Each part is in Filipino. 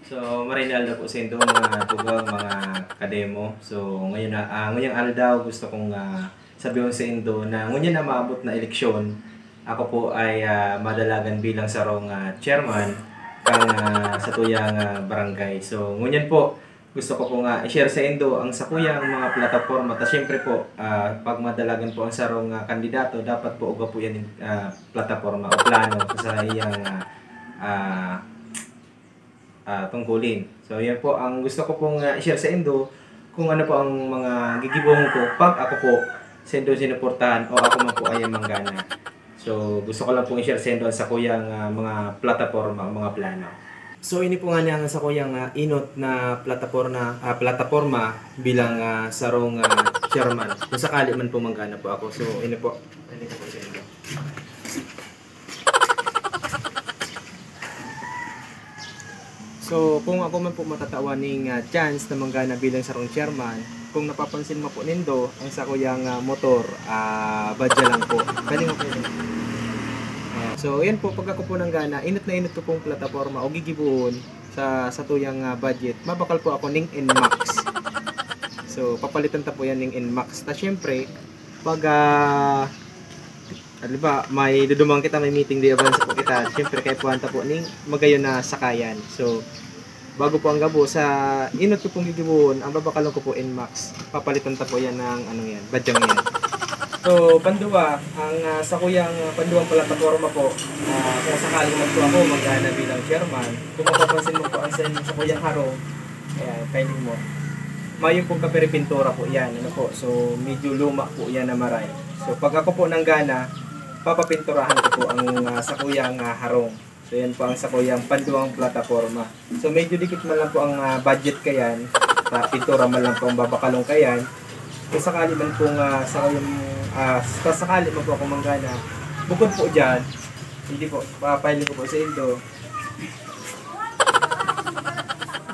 So, marinal na po sa inyo mga tugang mga kademo. So, ngayong aldaw gusto kong sabihin sa inyo na ngunyan na maabot na eleksyon, ako po ay madalagan bilang sarong chairman kang sa tuyang barangay. So, ngunyan po gusto ko po i-share sa inyo ang sakuyang mga plataforma. Ta syempre po, pag madalagan po ang sarong kandidato, dapat po uga po yan plataforma o plano sa iyang tungkulin. So, yan po ang gusto ko pong i-share sa inyo kung ano po ang mga gigibong ko pag ako po sa inyo sinuportahan o ako man po ay manggana. So, gusto ko lang pong i-share sa inyo sa kuyang mga plataforma o mga plano. So, ini po nga niya sa kuyang inot na plataforma bilang sarong chairman. Kung sakali man po manggana po ako. So, ini po sa inyo. So, kung ako man po matatawaning chance na manggana bilang sarong chairman, kung napapansin mo po nindo, ang sa kuyang motor, badya lang po. Kaling ako yun. So, yan po, pag ako po nang gana, init na init ko pong plataforma o gigibuon sa tuyang budget, mabakal po ako ning NMAX. So, papalitan ta po yan ning NMAX. Ta syempre, pag ano ba, may dudumang kita, may meeting di advance po kita. Siyempre, kaya puwanta po ning magayon na sakayan. So, bago po ang gabo, sa inot ko pong gigibuon, ang babakalong ko po NMAX. Papalitan ta po yan ng yan, badyang yan. So, panduwa, ang sa kuyang panduwang plataforma po, kung sakali man po ako magana bilang chairman, kung mapapansin mo po ang sa kuyang harong, ayan, kainin mo. Mayroon pong kapiripintura po yan, ano po. So, medyo luma po yan na maray. So, pag ako po nang gana, papapinturahan ko po ang sakuyang harong. So, yan po ang sakuyang panduang plataforma. So, medyo dikit man lang po ang budget kayan. Pintura man lang po ang babakalong kayan. Kung sakali man po sakali man po ako manggana, bukod po dyan, hindi po, papailin ko po sa inyo.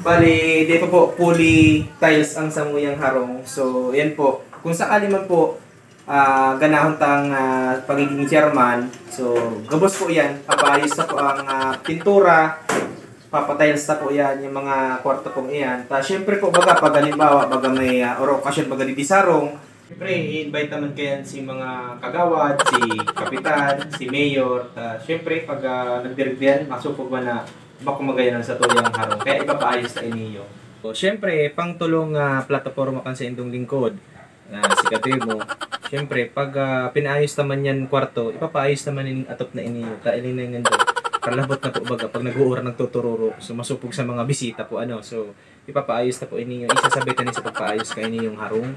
Bali, dito po, fully tiles ang samuyang harong. So, yan po. Kung sakali man po, ganahon tang pagiging chairman. So, gabos po yan. Papaayos na po ang pintura. Papatiles na po yan yung mga kwarto pong iyan. Siyempre po, pag halimbawa, may okasyon baga di sarong, siyempre, i-invite naman kayan si mga kagawad, si kapitan, si mayor. Siyempre, pag nagdirigyan, masupog ba na bako magayon sa tuyang harong. Kaya ipapaayos na iniyo. So, siyempre, pang tulong plataforma kan sa indong lingkod, si Kademo. Siyempre, pag pinaayos naman yan kwarto, ipapaayos naman yung atop na iniyo. Ilin na yung kalabot na po baga pag nag-uura nagtutururo. So, masupog sa mga bisita po. So, ipapaayos na po iniyo. Isasabitan niya sa pagpaayos ka iniyong harong.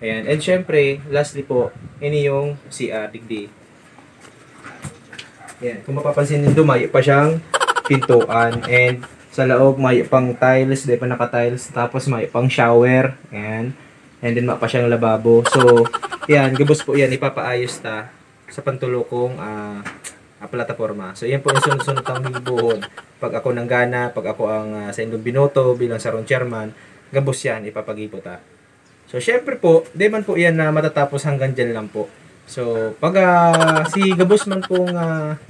Ayan. And syempre, lastly po, iniyong digdi. Ayan. Kung mapapansin niyo, may pa siyang pintuan. And sa loob, may pang tiles. Di pa naka-tiles. Tapos may pang shower. Ayan. And then, mapa siyang lababo. So, yan. Gabos po yan. Ipapaayos ta sa pantulokong plataforma. So, yan po yung sunod-sunod ang hibuhon. Pag ako nang gana, pag ako ang sa indong binoto bilang sarong chairman, gabos yan. Ipapagipot ta. So, syempre po, di man po yan na matatapos hanggang dyan lang po. So, pag si Gabos man pong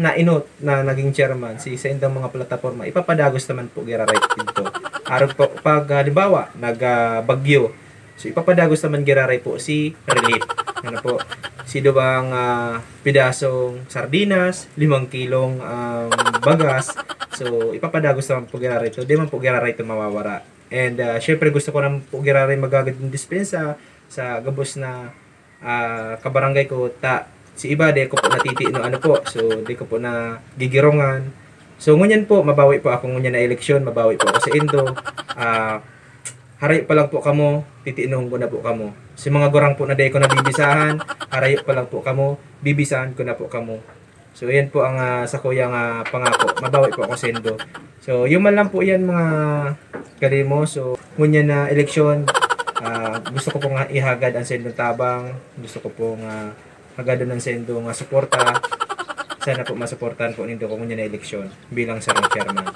nainot na naging chairman, sa indang mga plataforma, ipapadagos naman po gira right dito. Araw po, pag halimbawa, nagbagyo, so ipapadagos naman gira right po si Relief. Ano po, si Dubang pidasong sardinas, 5 kilong bagas, so ipapadagos naman po gira right. Di man po gira right mawawara. And syempre gusto ko naman po gira rin magagad ng dispensa sa Gabos na kabarangay ko si iba di ko po natitiino po, so di ko po na gigirongan. So ngunyan po mabawi po ako ngunyan na eleksyon, mabawi po ako sa Indo. Haray pa lang po kamo, titiinuhon ko na po kamo. Si mga gorang po na di ko nabibisahan, haray pa lang po kamo, bibisahan ko na po kamo. So yan po ang sa kuyang pangako, mabawi po ako sa Indo. So yung man lang po yan mga kademo. So ngunyan na eleksyon, gusto ko pong ihagad ang sendong tabang, gusto ko pong hagadan ang sendong suporta. Sana po masuportahan po nindo kung nyo na eleksyon bilang sarang chairman.